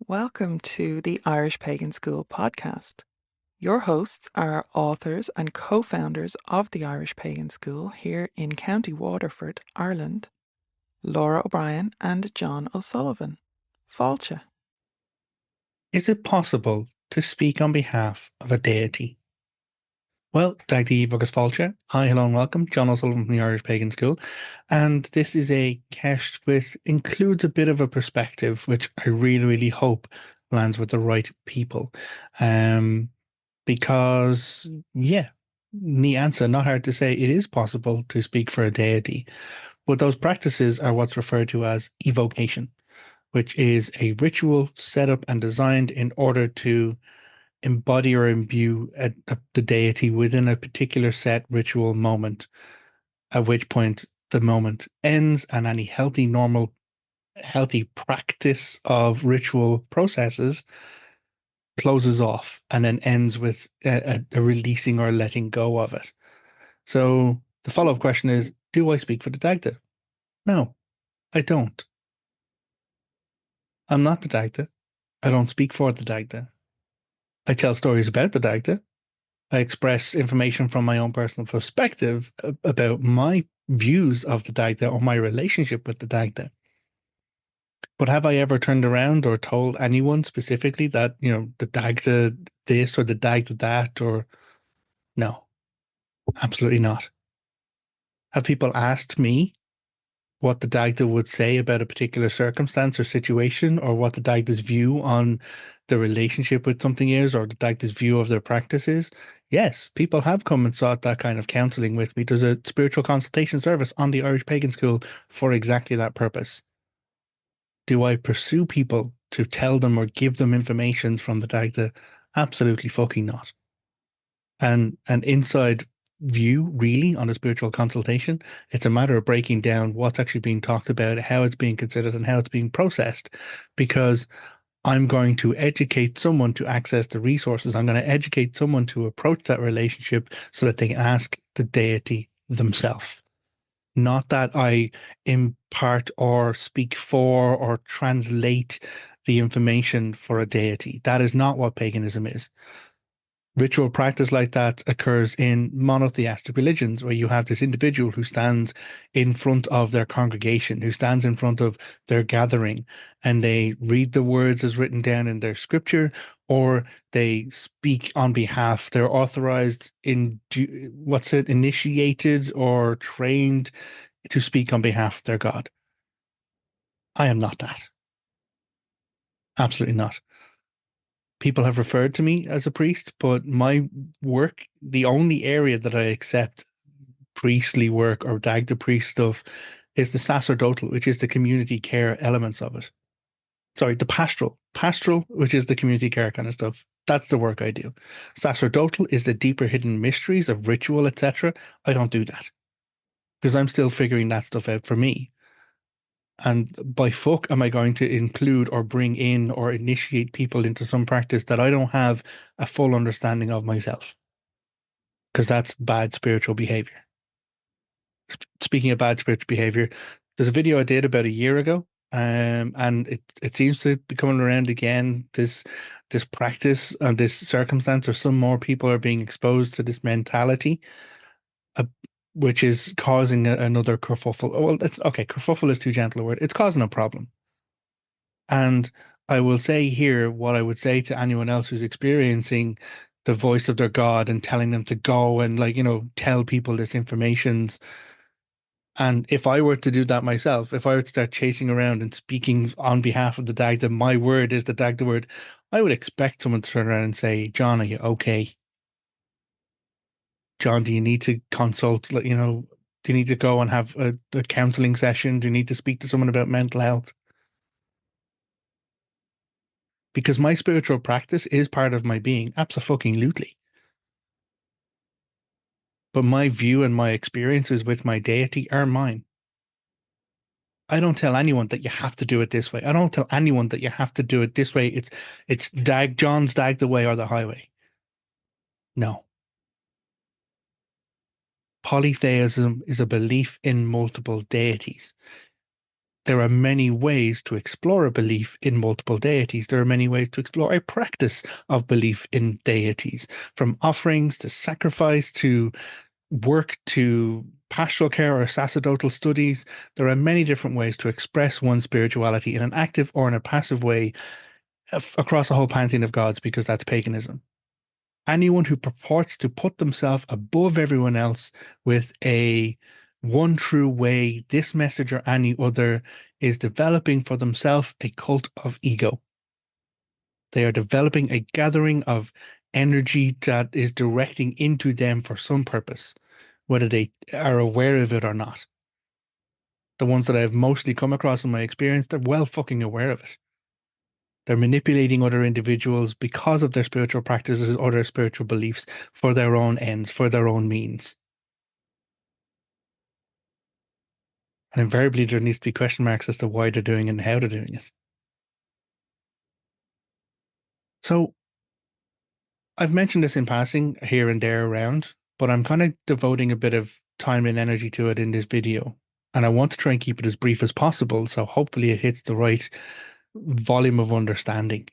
Welcome to the Irish Pagan School podcast. Your hosts are authors and co-founders of the Irish Pagan School here in County Waterford, Ireland, Laura O'Brien and Jon O'Sullivan. Fáilte. Is it possible to speak on behalf of a deity? Well, Deity agus Fáilte. Hi, hello and welcome. Jon O'Sullivan from the Irish Pagan School. And this is a cast with includes a bit of a perspective, which I really, really hope lands with the right people. Because, yeah, the answer, not hard to say, it is possible to speak for a deity. But those practices are what's referred to as evocation, which is a ritual set up and designed in order to embody or imbue the deity within a particular set ritual moment, at which point the moment ends and any healthy practice of ritual processes closes off and then ends with a releasing or letting go of it. So the follow-up question is, do I speak for the Dagda? No, I don't. I'm not the Dagda. I don't speak for the Dagda. I tell stories about the Dagda. I express information from my own personal perspective about my views of the Dagda or my relationship with the Dagda. But have I ever turned around or told anyone specifically that, the Dagda this or the Dagda that, or no, absolutely not. Have people asked me what the Dagda would say about a particular circumstance or situation, or what the Dagda's view on the relationship with something is, or the Dagda's view of their practices? Yes, people have come and sought that kind of counseling with me. There's a spiritual consultation service on the Irish Pagan School for exactly that purpose. Do I pursue people to tell them or give them information from the Dagda? Absolutely fucking not. And an inside view really on a spiritual consultation, it's a matter of breaking down what's actually being talked about, how it's being considered and how it's being processed, because I'm going to educate someone to access the resources. I'm going to educate someone to approach that relationship so that they can ask the deity themselves. Not that I impart or speak for or translate the information for a deity. That is not what paganism is. Ritual practice like that occurs in monotheistic religions, where you have this individual who stands in front of their congregation, who stands in front of their gathering, and they read the words as written down in their scripture, or they speak on behalf. They're authorized initiated or trained to speak on behalf of their God. I am not that. Absolutely not. People have referred to me as a priest, but my work, the only area that I accept priestly work or Dagda priest stuff, is the sacerdotal, which is the community care elements of it. Sorry, the pastoral, which is the community care kind of stuff. That's the work I do. Sacerdotal is the deeper hidden mysteries of ritual, etc. I don't do that because I'm still figuring that stuff out for me. And by fuck am I going to include or bring in or initiate people into some practice that I don't have a full understanding of myself? Because that's bad spiritual behavior. Speaking of bad spiritual behavior, there's a video I did about a year ago, and it seems to be coming around again. This practice and this circumstance, or some more people are being exposed to this mentality, uh, which is causing another kerfuffle. Well, it's okay. Kerfuffle is too gentle a word. It's causing a problem. And I will say here what I would say to anyone else who's experiencing the voice of their God and telling them to go and tell people this information. And if I were to do that myself, if I were to start chasing around and speaking on behalf of the Dagda, my word is the Dagda word, I would expect someone to turn around and say, Jon, are you okay? Jon, do you need to consult? Do you need to go and have a counseling session? Do you need to speak to someone about mental health? Because my spiritual practice is part of my being, absolutely. But my view and my experiences with my deity are mine. I don't tell anyone that you have to do it this way. I don't tell anyone that you have to do it this way. It's Jon's Dag the way or the highway. No. Polytheism is a belief in multiple deities. There are many ways to explore a belief in multiple deities. There are many ways to explore a practice of belief in deities, from offerings to sacrifice to work to pastoral care or sacerdotal studies. There are many different ways to express one's spirituality in an active or in a passive way across a whole pantheon of gods, because that's paganism. Anyone who purports to put themselves above everyone else with a one true way, this message or any other, is developing for themselves a cult of ego. They are developing a gathering of energy that is directing into them for some purpose, whether they are aware of it or not. The ones that I've mostly come across in my experience, they're well fucking aware of it. They're manipulating other individuals because of their spiritual practices or their spiritual beliefs for their own ends, for their own means. And invariably, there needs to be question marks as to why they're doing it and how they're doing it. So I've mentioned this in passing here and there around, but I'm kind of devoting a bit of time and energy to it in this video. And I want to try and keep it as brief as possible. So hopefully it hits the right volume of understanding.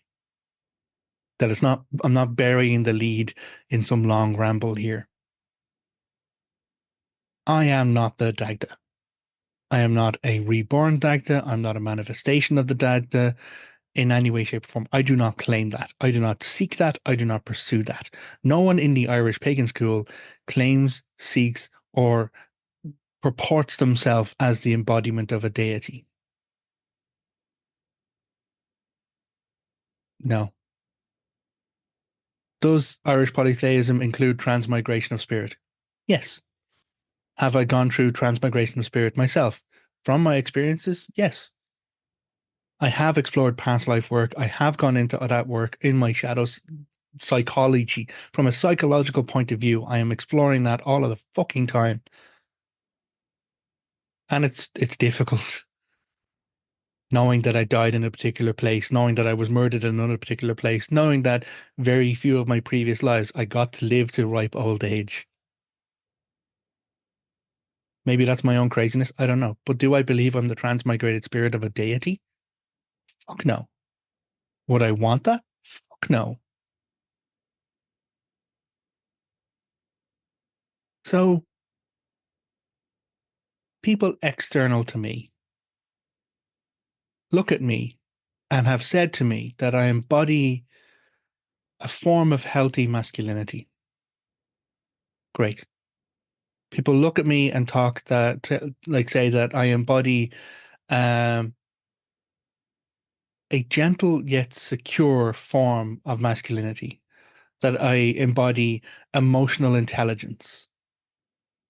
That I'm not burying the lead in some long ramble here. I am not the Dagda. I am not a reborn Dagda. I'm not a manifestation of the Dagda in any way, shape, or form. I do not claim that. I do not seek that. I do not pursue that. No one in the Irish pagan school claims, seeks, or purports themselves as the embodiment of a deity. No. Does Irish polytheism include transmigration of spirit? Yes. Have I gone through transmigration of spirit myself? From my experiences, yes. I have explored past life work. I have gone into that work in my shadows psychology. From a psychological point of view, I am exploring that all of the fucking time. And it's difficult knowing that I died in a particular place, knowing that I was murdered in another particular place, knowing that very few of my previous lives I got to live to ripe old age. Maybe that's my own craziness. I don't know. But do I believe I'm the transmigrated spirit of a deity? Fuck no. Would I want that? Fuck no. So people external to me look at me and have said to me that I embody a form of healthy masculinity. Great. People look at me and talk that, like, say that I embody um, a gentle yet secure form of masculinity, that I embody emotional intelligence.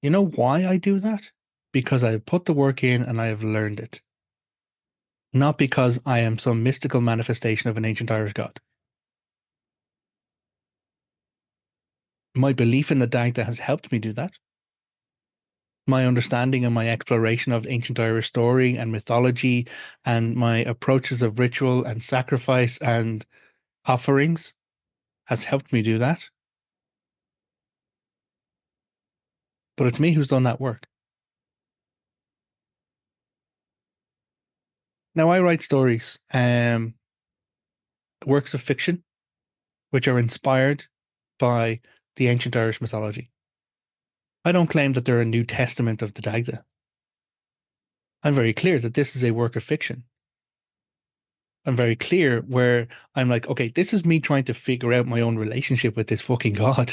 You know why I do that? Because I have put the work in and I have learned it. Not because I am some mystical manifestation of an ancient Irish god. My belief in the Dagda has helped me do that. My understanding and my exploration of ancient Irish story and mythology and my approaches of ritual and sacrifice and offerings has helped me do that. But it's me who's done that work. Now I write stories, works of fiction, which are inspired by the ancient Irish mythology. I don't claim that they're a new testament of the Dagda. I'm very clear that this is a work of fiction. I'm very clear where I'm like, okay, this is me trying to figure out my own relationship with this fucking God.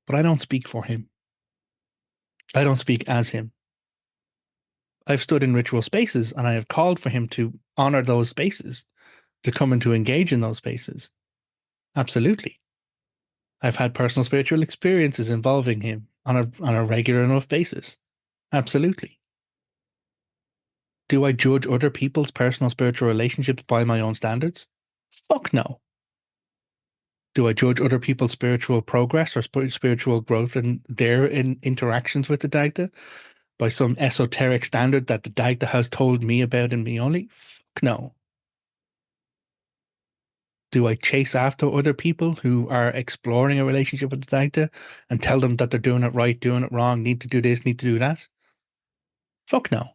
But I don't speak for him. I don't speak as him. I've stood in ritual spaces and I have called for him to honor those spaces, to come and to engage in those spaces. Absolutely. I've had personal spiritual experiences involving him on a regular enough basis. Absolutely. Do I judge other people's personal spiritual relationships by my own standards? Fuck no. Do I judge other people's spiritual progress or spiritual growth and their interactions with the Dagda by some esoteric standard that the Dagda has told me about and me only? Fuck no. Do I chase after other people who are exploring a relationship with the Dagda and tell them that they're doing it right, doing it wrong, need to do this, need to do that? Fuck no.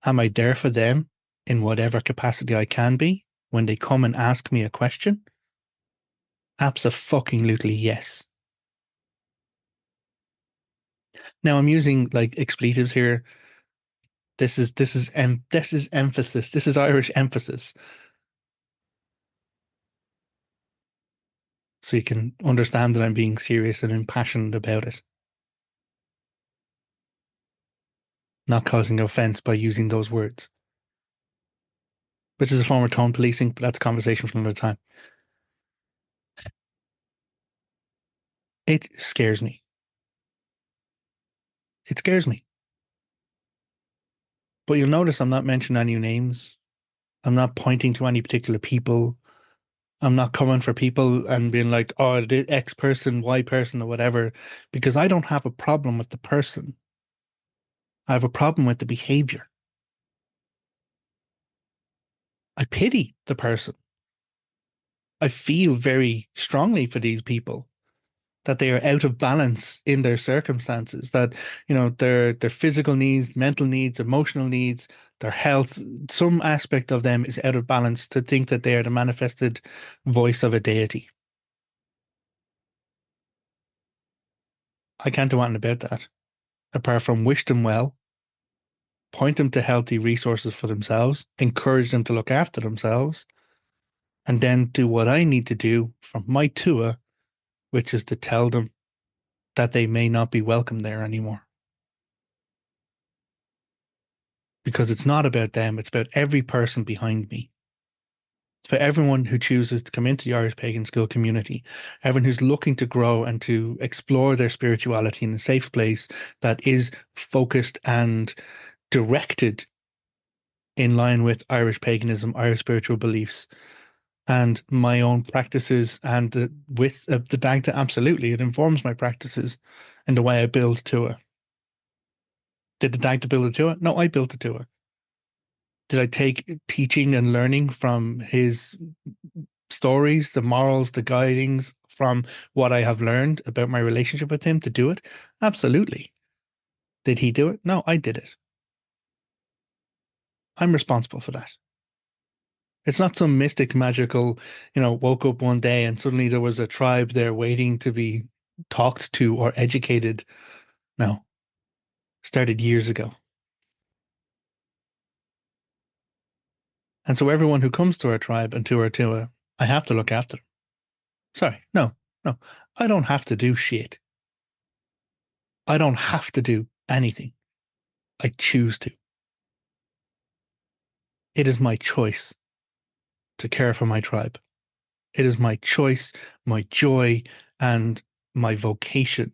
Am I there for them in whatever capacity I can be when they come and ask me a question? Abso-fucking-lutely yes. Now I'm using like expletives here. This is emphasis. This is Irish emphasis. So you can understand that I'm being serious and impassioned about it. Not causing offense by using those words. Which is a form of tone policing, but that's a conversation for another time. It scares me. It scares me. But you'll notice I'm not mentioning any names. I'm not pointing to any particular people. I'm not coming for people and being like, oh, the X person, Y person, or whatever, because I don't have a problem with the person. I have a problem with the behavior. I pity the person. I feel very strongly for these people that they are out of balance in their circumstances, that, you know, their physical needs, mental needs, emotional needs, their health, some aspect of them is out of balance to think that they are the manifested voice of a deity. I can't do anything about that, apart from wish them well, point them to healthy resources for themselves, encourage them to look after themselves, and then do what I need to do from my tua, which is to tell them that they may not be welcome there anymore. Because it's not about them, it's about every person behind me. It's for everyone who chooses to come into the Irish Pagan School community, everyone who's looking to grow and to explore their spirituality in a safe place that is focused and directed in line with Irish paganism, Irish spiritual beliefs, and my own practices. And with the Dagda, absolutely, it informs my practices and the way I build Tua. Did the Dagda build a Tua? No, I built a Tua. Did I take teaching and learning from his stories, the morals, the guidings from what I have learned about my relationship with him to do it? Absolutely. Did he do it? No, I did it. I'm responsible for that. It's not some mystic, magical, woke up one day and suddenly there was a tribe there waiting to be talked to or educated. No, started years ago. And so everyone who comes to our tribe and to our Tua, I have to look after them. Sorry, no, I don't have to do shit. I don't have to do anything. I choose to. It is my choice to care for my tribe. It is my choice, my joy, and my vocation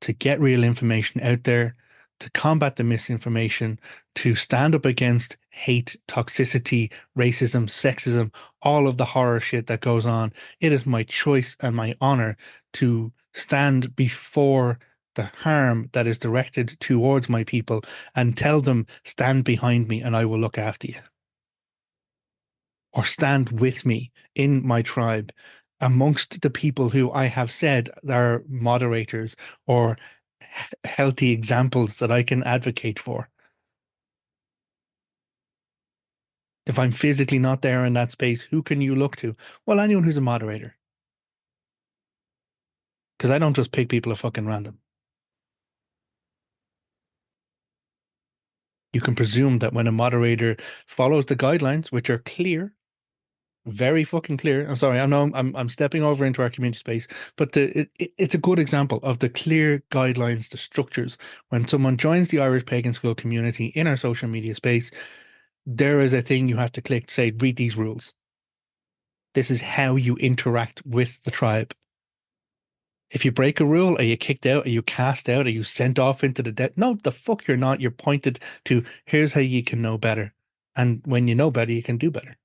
to get real information out there, to combat the misinformation, to stand up against hate, toxicity, racism, sexism, all of the horror shit that goes on. It is my choice and my honor to stand before the harm that is directed towards my people and tell them, stand behind me and I will look after you. Or stand with me in my tribe amongst the people who I have said are moderators or healthy examples that I can advocate for. If I'm physically not there in that space, who can you look to? Well, anyone who's a moderator. Because I don't just pick people at fucking random. You can presume that when a moderator follows the guidelines, which are clear, very fucking clear. I'm sorry, I know I'm stepping over into our community space, but it's a good example of the clear guidelines, the structures. When someone joins the Irish Pagan School community in our social media space, there is a thing you have to click to say, read these rules. This is how you interact with the tribe. If you break a rule, are you kicked out? Are you cast out? Are you sent off into the dead? No, the fuck you're not. You're pointed to, here's how you can know better. And when you know better, you can do better.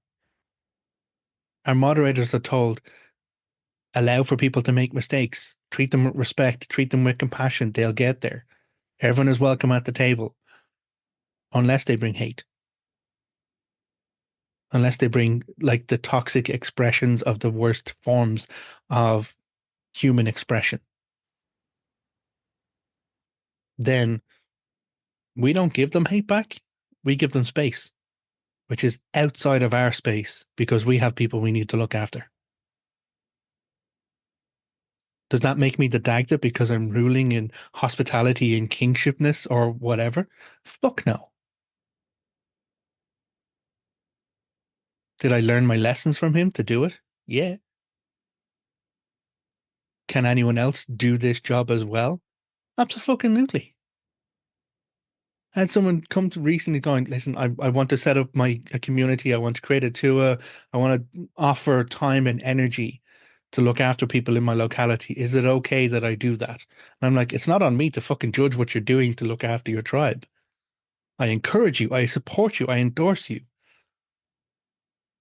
Our moderators are told, allow for people to make mistakes, treat them with respect, treat them with compassion. They'll get there. Everyone is welcome at the table, unless they bring hate. unless they bring like the toxic expressions of the worst forms of human expression, then we don't give them hate back. We give them space, which is outside of our space because we have people we need to look after. Does that make me the Dagda because I'm ruling in hospitality and kingshipness or whatever? Fuck no. Did I learn my lessons from him to do it? Yeah. Can anyone else do this job as well? Absolutely. I had someone come to recently going, listen, I want to set up a community. I want to create a tour. I want to offer time and energy to look after people in my locality. Is it okay that I do that? And I'm like, it's not on me to fucking judge what you're doing to look after your tribe. I encourage you. I support you. I endorse you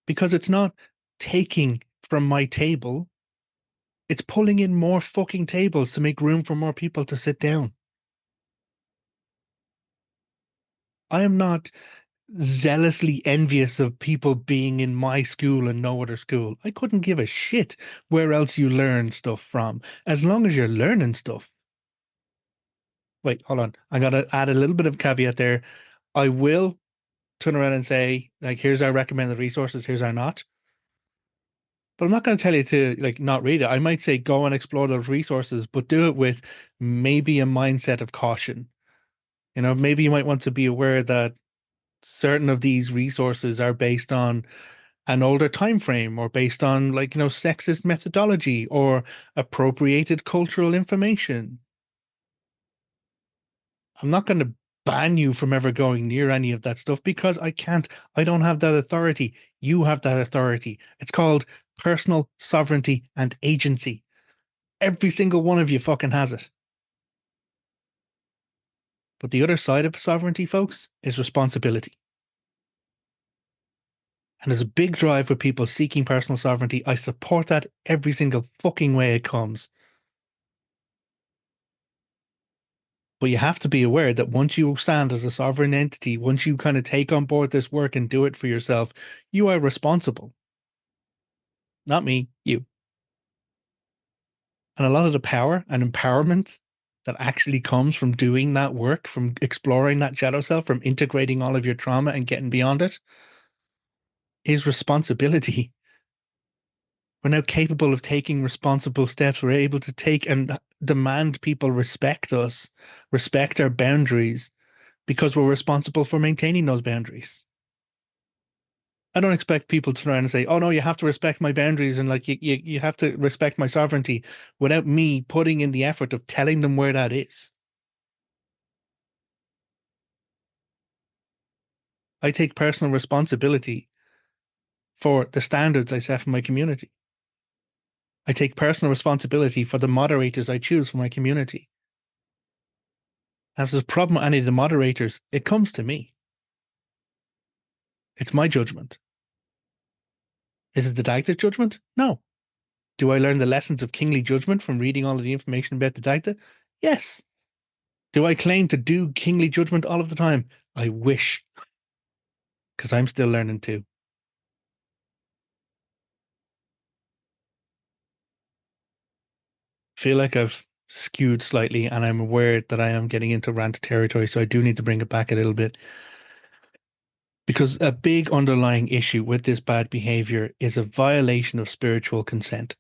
because it's not taking from my table. It's pulling in more fucking tables to make room for more people to sit down. I am not zealously envious of people being in my school and no other school. I couldn't give a shit where else you learn stuff from, as long as you're learning stuff. Wait, hold on. I gotta add a little bit of caveat there. I will turn around and say, like, here's our recommended resources, here's our not. But I'm not going to tell you to like not read it. I might say go and explore those resources, but do it with maybe a mindset of caution. You know, maybe you might want to be aware that certain of these resources are based on an older time frame or based on like sexist methodology or appropriated cultural information. I'm not going to ban you from ever going near any of that stuff because I can't. I don't have that authority. You have that authority. It's called personal sovereignty and agency. Every single one of you fucking has it. But the other side of sovereignty, folks, is responsibility. And there's a big drive with people seeking personal sovereignty. I support that every single fucking way it comes. But you have to be aware that once you stand as a sovereign entity, once you kind of take on board this work and do it for yourself, you are responsible. Not me, you. And a lot of the power and empowerment that actually comes from doing that work, from exploring that shadow self, from integrating all of your trauma and getting beyond it, is responsibility. We're now capable of taking responsible steps. We're able to take and demand people respect us, respect our boundaries, because we're responsible for maintaining those boundaries. I don't expect people to try and say, "Oh no, you have to respect my boundaries and like you have to respect my sovereignty," without me putting in the effort of telling them where that is. I take personal responsibility for the standards I set for my community. I take personal responsibility for the moderators I choose for my community. And if there's a problem with any of the moderators, it comes to me. It's my judgment. Is it the Dagda judgment? No. Do I learn the lessons of kingly judgment from reading all of the information about the Dagda? Yes. Do I claim to do kingly judgment all of the time? I wish, because I'm still learning too. Feel like I've skewed slightly and I'm aware that I am getting into rant territory, so I do need to bring it back a little bit. Because a big underlying issue with this bad behavior is a violation of spiritual consent.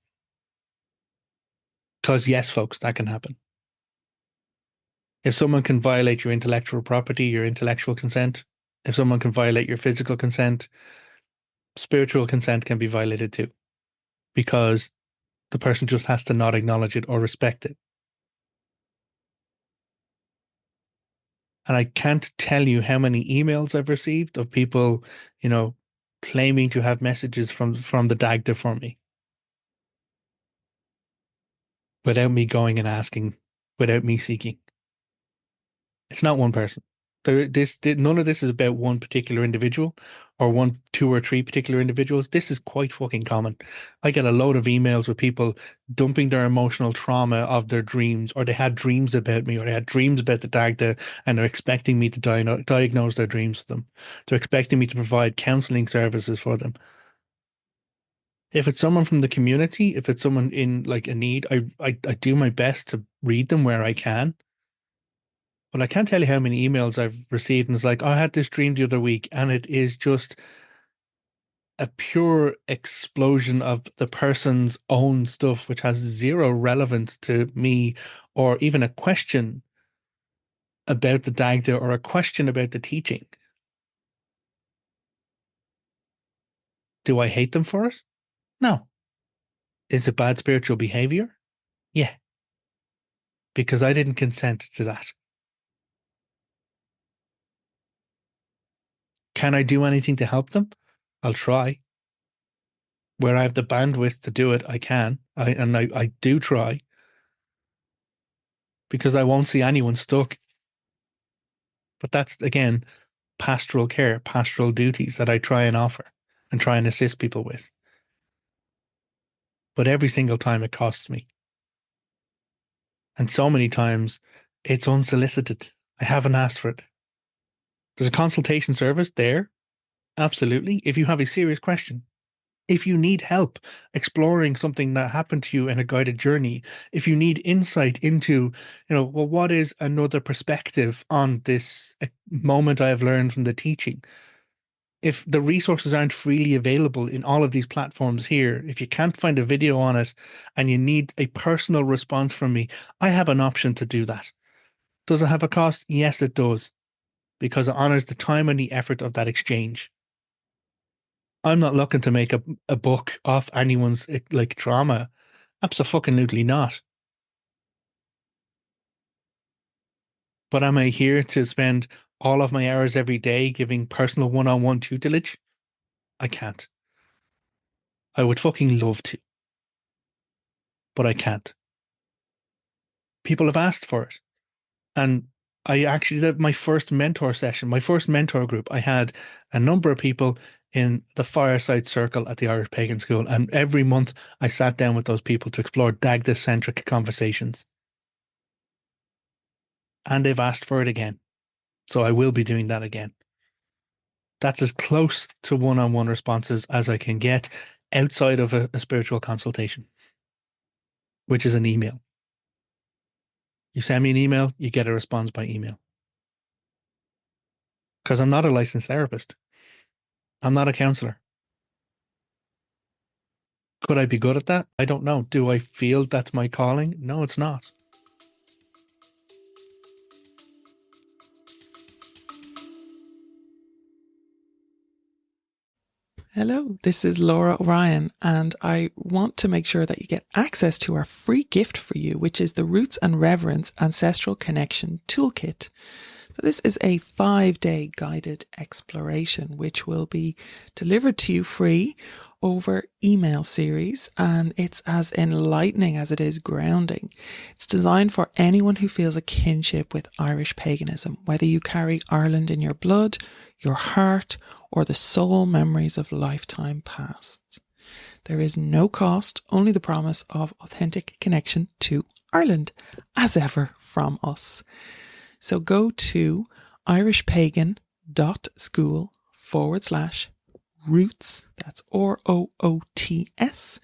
Because, yes, folks, that can happen. If someone can violate your intellectual property, your intellectual consent, if someone can violate your physical consent, spiritual consent can be violated too. Because the person just has to not acknowledge it or respect it. And I can't tell you how many emails I've received of people, you know, claiming to have messages from the Dagda for me without me going and asking, without me seeking. It's not one person. None of this is about one particular individual or one, two or three particular individuals. This is quite fucking common. I get a load of emails with people dumping their emotional trauma of their dreams, or they had dreams about me, or they had dreams about the Dagda, and they're expecting me to diagnose their dreams for them. They're expecting me to provide counseling services for them. If it's someone from the community, if it's someone in like a need, I do my best to read them where I can. But I can't tell you how many emails I've received, and it's like, "Oh, I had this dream the other week," and it is just a pure explosion of the person's own stuff, which has zero relevance to me, or even a question about the Dagda or a question about the teaching. Do I hate them for it? No. Is it bad spiritual behavior? Yeah, because I didn't consent to that. Can I do anything to help them? I'll try. Where I have the bandwidth to do it, I can. I do try because I won't see anyone stuck. But that's, again, pastoral care, pastoral duties that I try and offer and try and assist people with. But every single time it costs me. And so many times it's unsolicited. I haven't asked for it. There's a consultation service there. Absolutely. If you have a serious question, if you need help exploring something that happened to you in a guided journey, if you need insight into, well, what is another perspective on this moment I have learned from the teaching? If the resources aren't freely available in all of these platforms here, if you can't find a video on it and you need a personal response from me, I have an option to do that. Does it have a cost? Yes, it does, because it honors the time and the effort of that exchange. I'm not looking to make a book off anyone's like trauma. Absolutely not. But am I here to spend all of my hours every day giving personal one-on-one tutelage? I can't. I would fucking love to, but I can't. People have asked for it. And I actually did my first mentor session, my first mentor group. I had a number of people in the fireside circle at the Irish Pagan School. And every month I sat down with those people to explore Dagda-centric conversations. And they've asked for it again. So I will be doing that again. That's as close to one-on-one responses as I can get outside of a spiritual consultation, which is an email. You send me an email, you get a response by email. Because I'm not a licensed therapist. I'm not a counselor. Could I be good at that? I don't know. Do I feel that's my calling? No, it's not. Hello, this is Laura O'Ryan, and I want to make sure that you get access to our free gift for you, which is the Roots and Reverence Ancestral Connection Toolkit. So this is a 5-day guided exploration, which will be delivered to you free over email series, and it's as enlightening as it is grounding. It's designed for anyone who feels a kinship with Irish paganism, whether you carry Ireland in your blood, your heart, or the soul memories of lifetime past. There is no cost, only the promise of authentic connection to Ireland, as ever from us. So go to irishpagan.school/roots, that's ROOTS,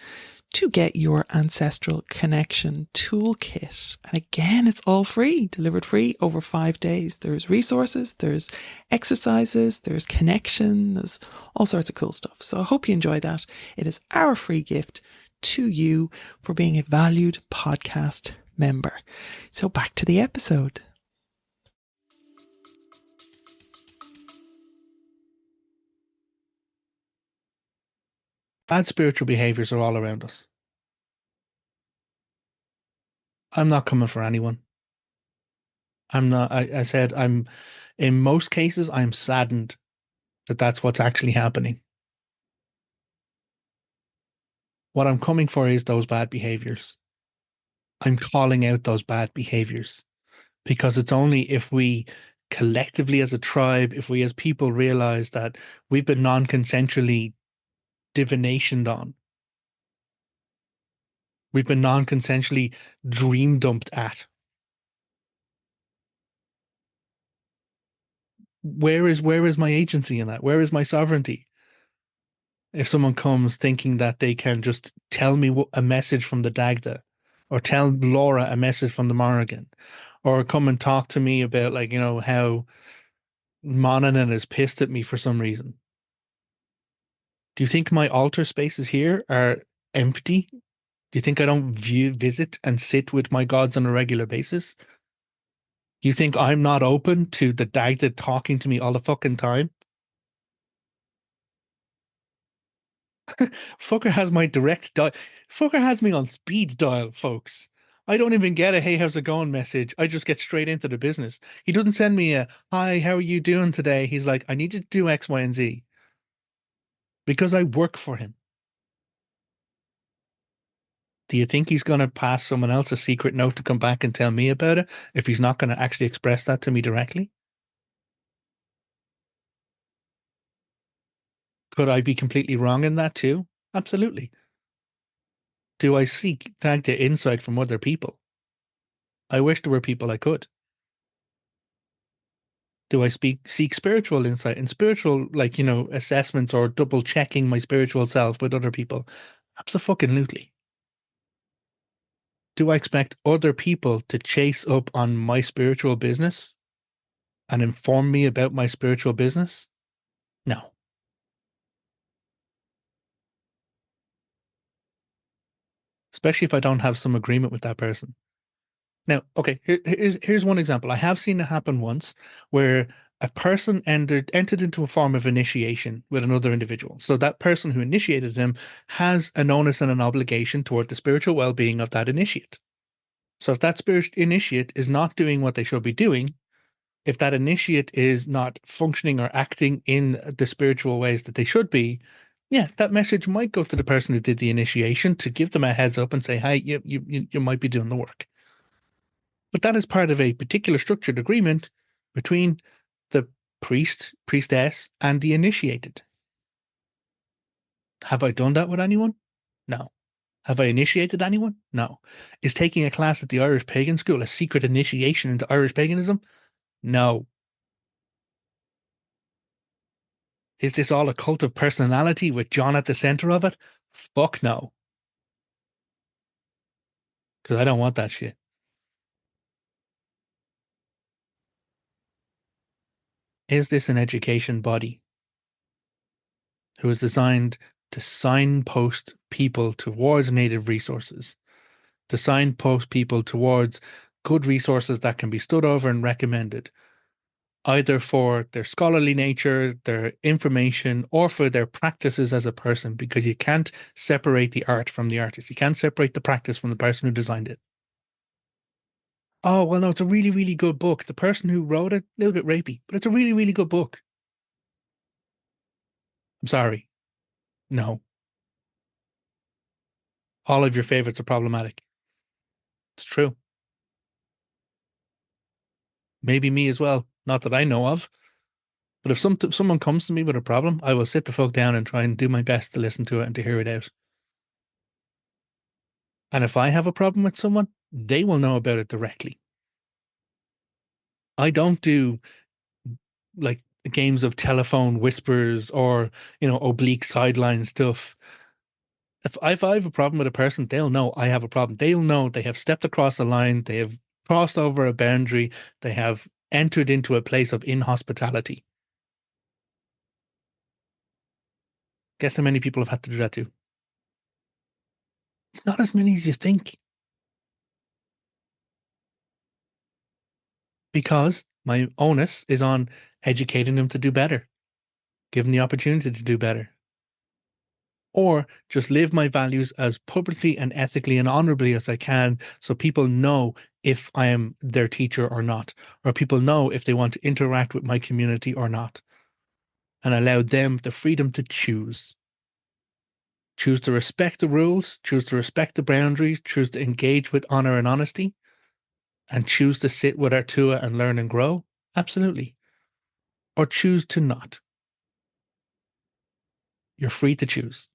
to get your ancestral connection toolkit. And again, it's all free, delivered free over 5 days. There's resources, there's exercises, there's connection, there's all sorts of cool stuff. So I hope you enjoy that. It is our free gift to you for being a valued podcast member. So back to the episode. Bad spiritual behaviors are all around us. I'm not coming for anyone. I'm not, I said, in most cases, I'm saddened that that's what's actually happening. What I'm coming for is those bad behaviors. I'm calling out those bad behaviors because it's only if we collectively as a tribe, if we as people realize that we've been non-consensually divinationed on, we've been non-consensually dream dumped at, where is my agency in that? Where is my sovereignty? If someone comes thinking that they can just tell me a message from the Dagda, or tell Laura a message from the Morrigan, or come and talk to me about, like, how Monanan is pissed at me for some reason. Do you think my altar spaces here are empty? Do you think I don't visit and sit with my gods on a regular basis? You think I'm not open to the Dagda talking to me all the fucking time? Fucker has my direct dial. Fucker has me on speed dial, folks. I don't even get a "Hey, how's it going" message. I just get straight into the business. He doesn't send me a "Hi, how are you doing today?" He's like, "I need you to do X, Y, and Z," because I work for him. Do you think he's going to pass someone else a secret note to come back and tell me about it if he's not going to actually express that to me directly? Could I be completely wrong in that too? Absolutely. Do I seek Dagda insight from other people? I wish there were people I could. Do I seek spiritual insight and spiritual, like, assessments, or double checking my spiritual self with other people? Absolutely. Do I expect other people to chase up on my spiritual business and inform me about my spiritual business? No. Especially if I don't have some agreement with that person. Now, okay, here's one example. I have seen it happen once where a person entered into a form of initiation with another individual. So that person who initiated him has an onus and an obligation toward the spiritual well-being of that initiate. So if that spirit initiate is not doing what they should be doing, if that initiate is not functioning or acting in the spiritual ways that they should be, yeah, that message might go to the person who did the initiation to give them a heads up and say, "Hey, you might be doing the work." But that is part of a particular structured agreement between the priest, priestess, and the initiated. Have I done that with anyone? No. Have I initiated anyone? No. Is taking a class at the Irish Pagan School a secret initiation into Irish paganism? No. Is this all a cult of personality with Jon at the center of it? Fuck no. Because I don't want that shit. Is this an education body who is designed to signpost people towards native resources, to signpost people towards good resources that can be stood over and recommended, either for their scholarly nature, their information, or for their practices as a person, because you can't separate the art from the artist. You can't separate the practice from the person who designed it. Oh, well, no, it's a really, really good book. The person who wrote it, a little bit rapey, but it's a really, really good book. I'm sorry. No. All of your favorites are problematic. It's true. Maybe me as well. Not that I know of. But if someone comes to me with a problem, I will sit the fuck down and try and do my best to listen to it and to hear it out. And if I have a problem with someone, they will know about it directly. I don't do, like, games of telephone whispers or, oblique sideline stuff. If I have a problem with a person, they'll know I have a problem. They'll know they have stepped across a line, they have crossed over a boundary, they have entered into a place of inhospitality. Guess how many people have had to do that to? It's not as many as you think. Because my onus is on educating them to do better, give them the opportunity to do better, or just live my values as publicly and ethically and honorably as I can, so people know if I am their teacher or not, or people know if they want to interact with my community or not, and allow them the freedom to choose. Choose to respect the rules, choose to respect the boundaries, choose to engage with honor and honesty, and choose to sit with our Tua and learn and grow. Absolutely. Or choose to not. You're free to choose.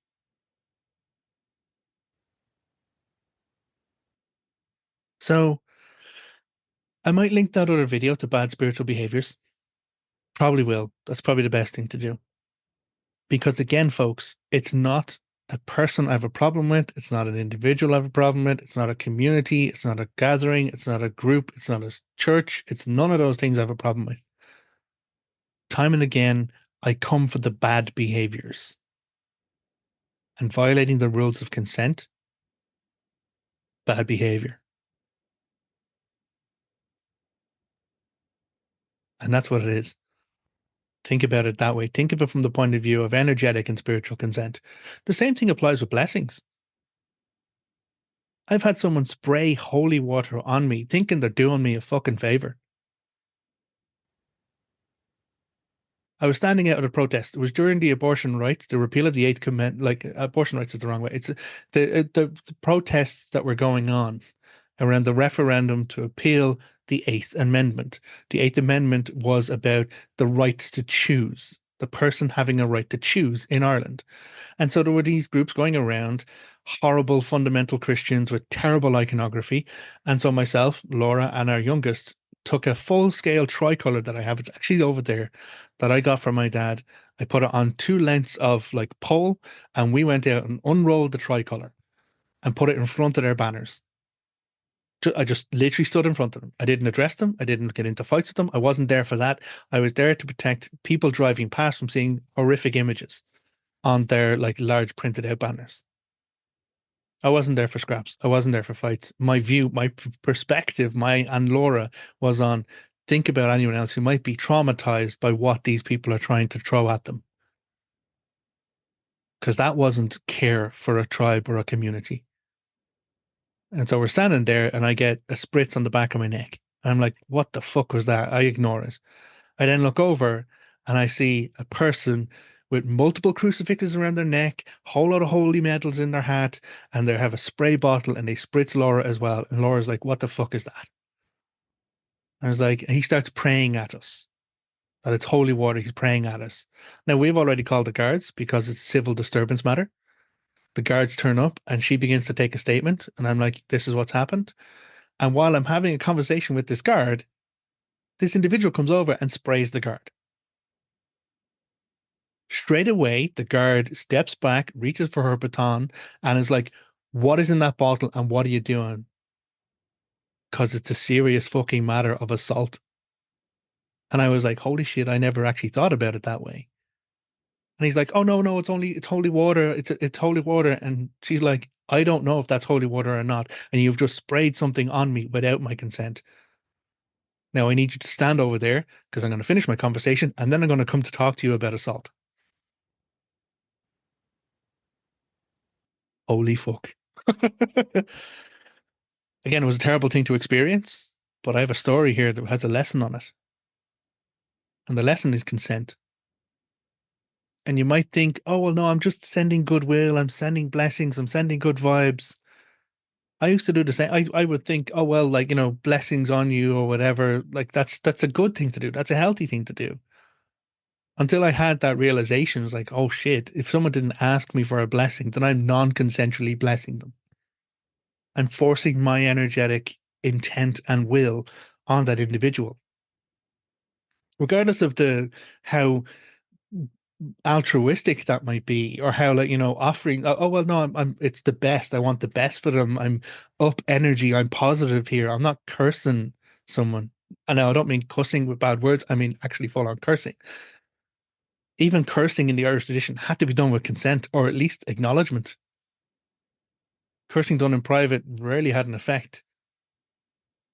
So I might link that other video to bad spiritual behaviors. Probably will. That's probably the best thing to do. Because again, folks, it's not a person I have a problem with. It's not an individual I have a problem with. It's not a community. It's not a gathering. It's not a group. It's not a church. It's none of those things I have a problem with. Time and again, I come for the bad behaviors. And violating the rules of consent, bad behavior. And that's what it is. Think about it that way. Think of it from the point of view of energetic and spiritual consent. The same thing applies with blessings. I've had someone spray holy water on me thinking they're doing me a fucking favor. I was standing out at a protest. It was during the abortion rights, the repeal of the Eighth Amendment. Like abortion rights is the wrong way. It's the protests that were going on around the referendum to appeal the Eighth Amendment. The Eighth Amendment was about the rights to choose, the person having a right to choose in Ireland. And so there were these groups going around, horrible fundamental Christians with terrible iconography. And so myself, Laura, and our youngest took a full scale tricolor that I have. It's actually over there that I got from my dad. I put it on two lengths of like pole, and we went out and unrolled the tricolor and put it in front of their banners. I just literally stood in front of them. I didn't address them. I didn't get into fights with them. I wasn't there for that. I was there to protect people driving past from seeing horrific images on their like large printed out banners. I wasn't there for scraps. I wasn't there for fights. My view, my perspective, my and Laura was on think about anyone else who might be traumatized by what these people are trying to throw at them. Because that wasn't care for a tribe or a community. And so we're standing there and I get a spritz on the back of my neck. I'm like, what the fuck was that? I ignore it. I then look over and I see a person with multiple crucifixes around their neck, whole lot of holy medals in their hat, and they have a spray bottle and they spritz Laura as well. And Laura's like, what the fuck is that? I was like, he starts praying at us. That it's holy water, he's praying at us. Now we've already called the guards because it's civil disturbance matter. The guards turn up and she begins to take a statement, and I'm like, this is what's happened. And while I'm having a conversation with this guard, this individual comes over and sprays the guard. Straight away, the guard steps back, reaches for her baton, and is like, what is in that bottle and what are you doing? Because it's a serious fucking matter of assault. And I was like, holy shit, I never actually thought about it that way. And he's like, oh no, no, it's holy water. It's holy water. And she's like, I don't know if that's holy water or not. And you've just sprayed something on me without my consent. Now I need you to stand over there because I'm going to finish my conversation and then I'm going to come to talk to you about assault. Holy fuck. Again, it was a terrible thing to experience, but I have a story here that has a lesson on it. And the lesson is consent. And you might think, oh, well, no, I'm just sending goodwill. I'm sending blessings. I'm sending good vibes. I used to do the same. I would think, oh, well, like, blessings on you or whatever. Like that's a good thing to do. That's a healthy thing to do. Until I had that realization, it was like, oh shit, if someone didn't ask me for a blessing, then I'm non-consensually blessing them. I'm forcing my energetic intent and will on that individual. Regardless of the how altruistic that might be, or how like offering, oh well, no, I'm it's the best. I want the best for them. I'm up energy. I'm positive here. I'm not cursing someone. And now I don't mean cussing with bad words. I mean actually full on cursing. Even cursing in the Irish tradition had to be done with consent or at least acknowledgement. Cursing done in private rarely had an effect.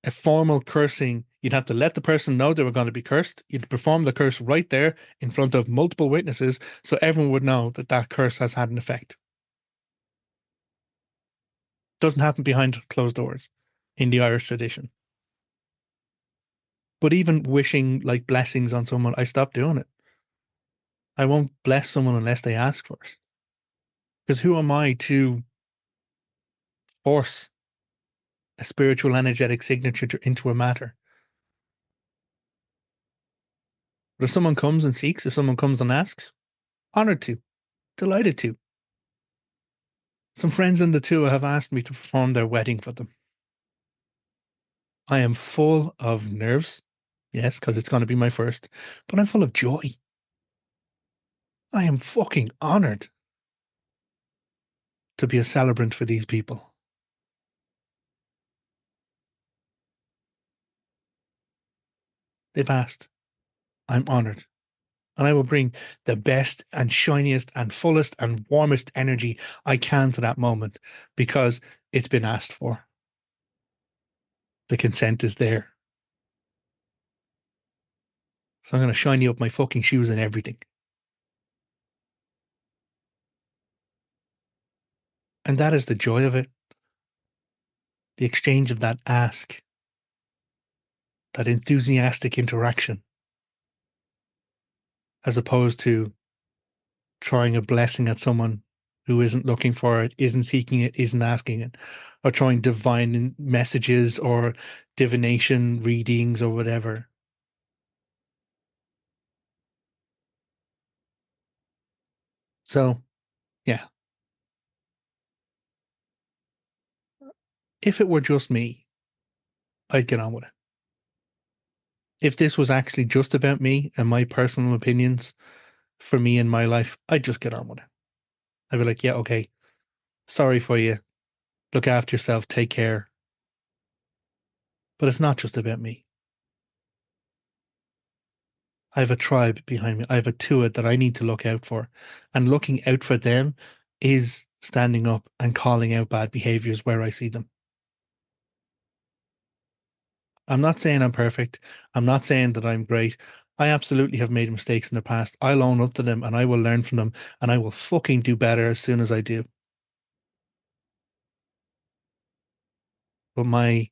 A formal cursing, you'd have to let the person know they were going to be cursed. You'd perform the curse right there in front of multiple witnesses so everyone would know that that curse has had an effect. Doesn't happen behind closed doors in the Irish tradition. But even wishing like blessings on someone, I stopped doing it. I won't bless someone unless they ask for it. Because who am I to force a spiritual energetic signature into a matter? But if someone comes and seeks, if someone comes and asks, honored to, delighted to. Some friends in the tour have asked me to perform their wedding for them. I am full of nerves, yes, because it's going to be my first, but I'm full of joy. I am fucking honored to be a celebrant for these people. They've asked. I'm honored. And I will bring the best and shiniest and fullest and warmest energy I can to that moment because it's been asked for. The consent is there. So I'm going to shiny up my fucking shoes and everything. And that is the joy of it. The exchange of that ask, that enthusiastic interaction, as opposed to throwing a blessing at someone who isn't looking for it, isn't seeking it, isn't asking it, or throwing divine messages or divination readings or whatever. So, yeah, if it were just me, I'd get on with it. If this was actually just about me and my personal opinions for me in my life, I'd just get on with it. I'd be like, yeah, okay, sorry for you. Look after yourself. Take care. But it's not just about me. I have a tribe behind me. I have a tuat that I need to look out for. And looking out for them is standing up and calling out bad behaviors where I see them. I'm not saying I'm perfect. I'm not saying that I'm great. I absolutely have made mistakes in the past. I'll own up to them and I will learn from them and I will fucking do better as soon as I do. But my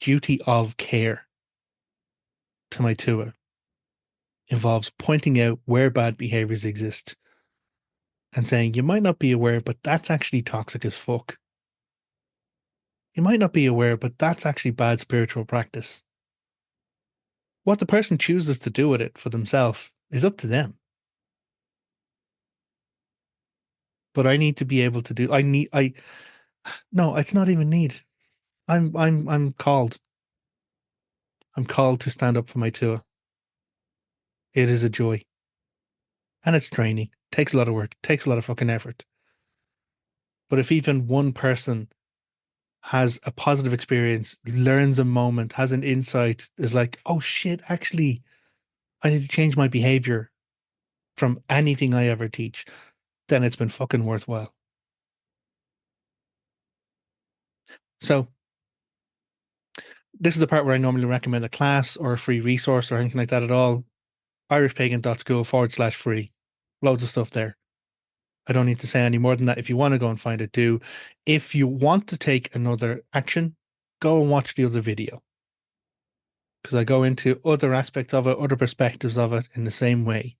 duty of care to my tuat involves pointing out where bad behaviors exist and saying, you might not be aware, but that's actually toxic as fuck. You might not be aware, but that's actually bad spiritual practice. What the person chooses to do with it for themselves is up to them. But I need to be able to do, no, it's not even need. I'm called. I'm called to stand up for my tuat. It is a joy. And it's training. Takes a lot of work. Takes a lot of fucking effort. But if even one person has a positive experience, learns a moment, has an insight, is like, oh shit, actually, I need to change my behavior from anything I ever teach, then it's been fucking worthwhile. So this is the part where I normally recommend a class or a free resource or anything like that at all. irishpagan.school/free. Loads of stuff there. I don't need to say any more than that. If you want to go and find it, do. If you want to take another action, go and watch the other video. Because I go into other aspects of it, other perspectives of it in the same way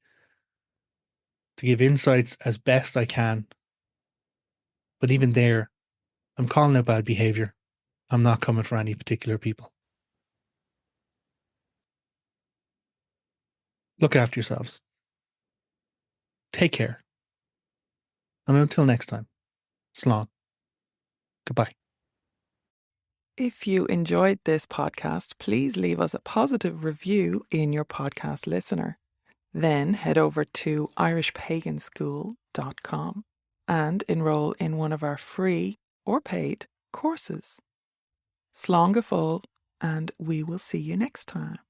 to give insights as best I can. But even there, I'm calling out bad behavior. I'm not coming for any particular people. Look after yourselves. Take care. And until next time, slán. Goodbye. If you enjoyed this podcast, please leave us a positive review in your podcast listener. Then head over to irishpaganschool.com and enroll in one of our free or paid courses. Slán go fóill, and we will see you next time.